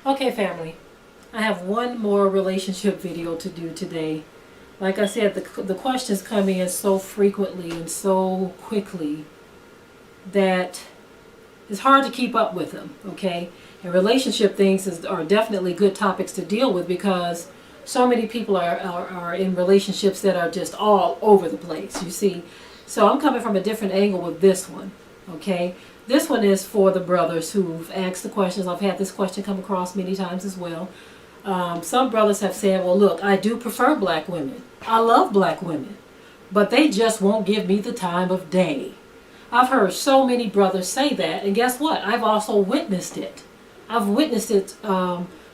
Okay, family, I have one more relationship video to do today. Like I said, the questions come in so frequently and so quickly that it's hard to keep up with them, okay? And relationship things are definitely good topics to deal with because so many people are in relationships that are just all over the place, you see. So I'm coming from a different angle with this one, okay? This one is for the brothers who've asked the questions. I've had this question come across many times as well. Some brothers have said, well, look, I do prefer black women. I love black women, but they just won't give me the time of day. I've heard so many brothers say that, and guess what? I've also witnessed it. I've witnessed it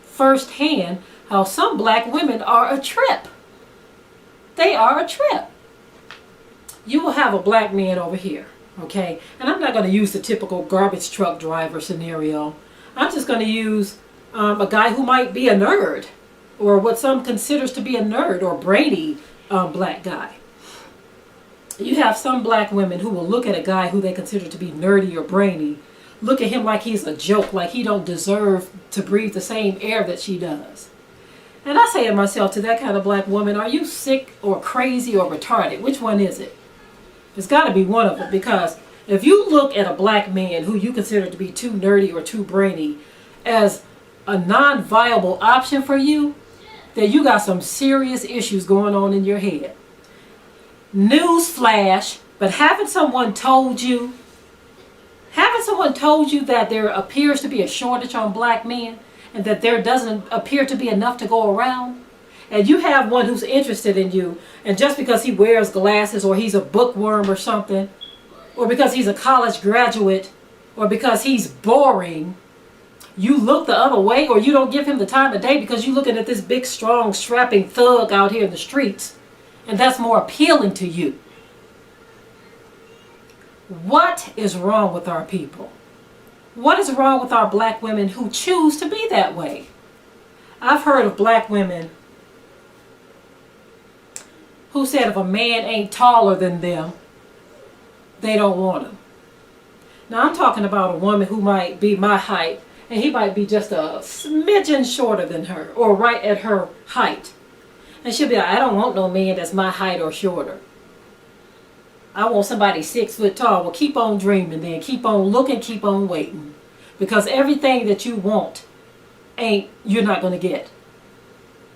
firsthand, how some black women are a trip. They are a trip. You will have a black man over here, okay? And I'm not going to use the typical garbage truck driver scenario. I'm just going to use a guy who might be a nerd, or what some considers to be a nerd or brainy black guy. You have some black women who will look at a guy who they consider to be nerdy or brainy, look at him like he's a joke, like he don't deserve to breathe the same air that she does. And I say to myself, to that kind of black woman, are you sick or crazy or retarded? Which one is it? It's got to be one of them, because if you look at a black man who you consider to be too nerdy or too brainy as a non-viable option for you, then you got some serious issues going on in your head. News flash, but haven't someone told you that there appears to be a shortage on black men and that there doesn't appear to be enough to go around? And you have one who's interested in you, and just because he wears glasses or he's a bookworm or something, or because he's a college graduate, or because he's boring, you look the other way, or you don't give him the time of day because you're looking at this big, strong, strapping thug out here in the streets, and that's more appealing to you. What is wrong with our people? What is wrong with our black women who choose to be that way? I've heard of black women who said if a man ain't taller than them, they don't want him. Now I'm talking about a woman who might be my height, and he might be just a smidgen shorter than her, or right at her height. And she'll be like, I don't want no man that's my height or shorter. I want somebody 6 foot tall. Well, keep on dreaming then. Keep on looking, keep on waiting. Because everything that you want you're not going to get.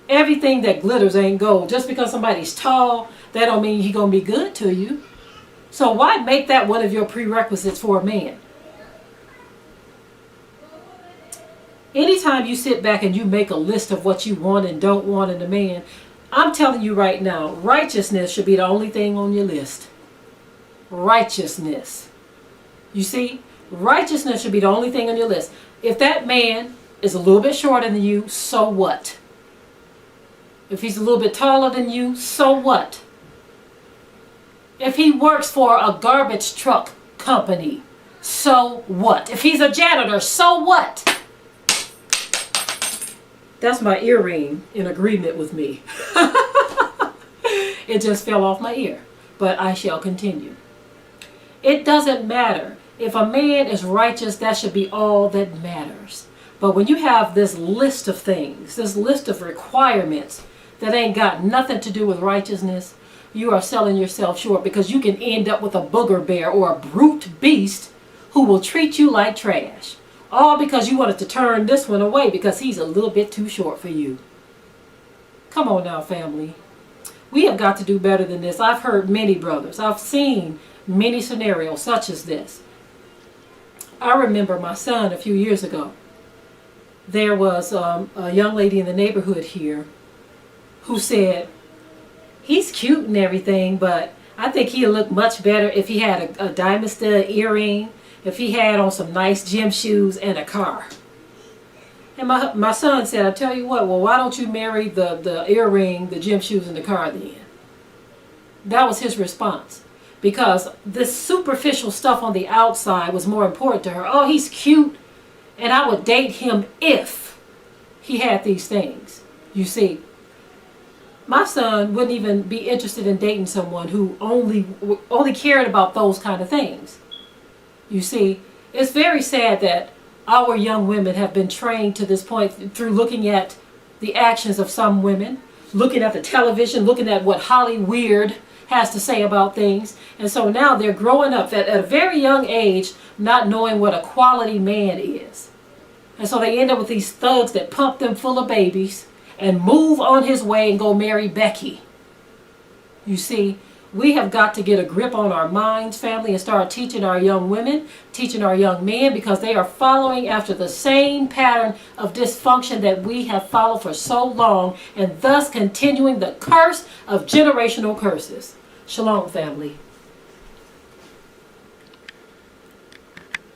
Everything that glitters ain't gold. Just because somebody's tall, that don't mean he's going to be good to you. So why make that one of your prerequisites for a man? Anytime you sit back and you make a list of what you want and don't want in a man, I'm telling you right now, righteousness should be the only thing on your list. Righteousness. You see? Righteousness should be the only thing on your list. If that man is a little bit shorter than you, so what? If he's a little bit taller than you, so what? If he works for a garbage truck company, so what? If he's a janitor, so what? That's my earring in agreement with me. It just fell off my ear, but I shall continue. It doesn't matter. If a man is righteous, that should be all that matters. But when you have this list of things, this list of requirements that ain't got nothing to do with righteousness, you are selling yourself short, because you can end up with a booger bear or a brute beast who will treat you like trash. All because you wanted to turn this one away because he's a little bit too short for you. Come on now, family. We have got to do better than this. I've heard many brothers. I've seen many scenarios such as this. I remember my son a few years ago. There was a young lady in the neighborhood here who said, he's cute and everything, but I think he'd look much better if he had a diamond stud earring, if he had on some nice gym shoes and a car. And my son said, I tell you what, well, why don't you marry the earring, the gym shoes, and the car then? That was his response. Because this superficial stuff on the outside was more important to her. Oh, he's cute, and I would date him if he had these things. You see, my son wouldn't even be interested in dating someone who only cared about those kind of things. You see, it's very sad that our young women have been trained to this point through looking at the actions of some women, looking at the television, looking at what Hollywood has to say about things. And so now they're growing up at a very young age not knowing what a quality man is. And so they end up with these thugs that pump them full of babies and move on his way and go marry Becky. You see, we have got to get a grip on our minds, family, and start teaching our young women, teaching our young men, because they are following after the same pattern of dysfunction that we have followed for so long, and thus continuing the curse of generational curses. Shalom, family.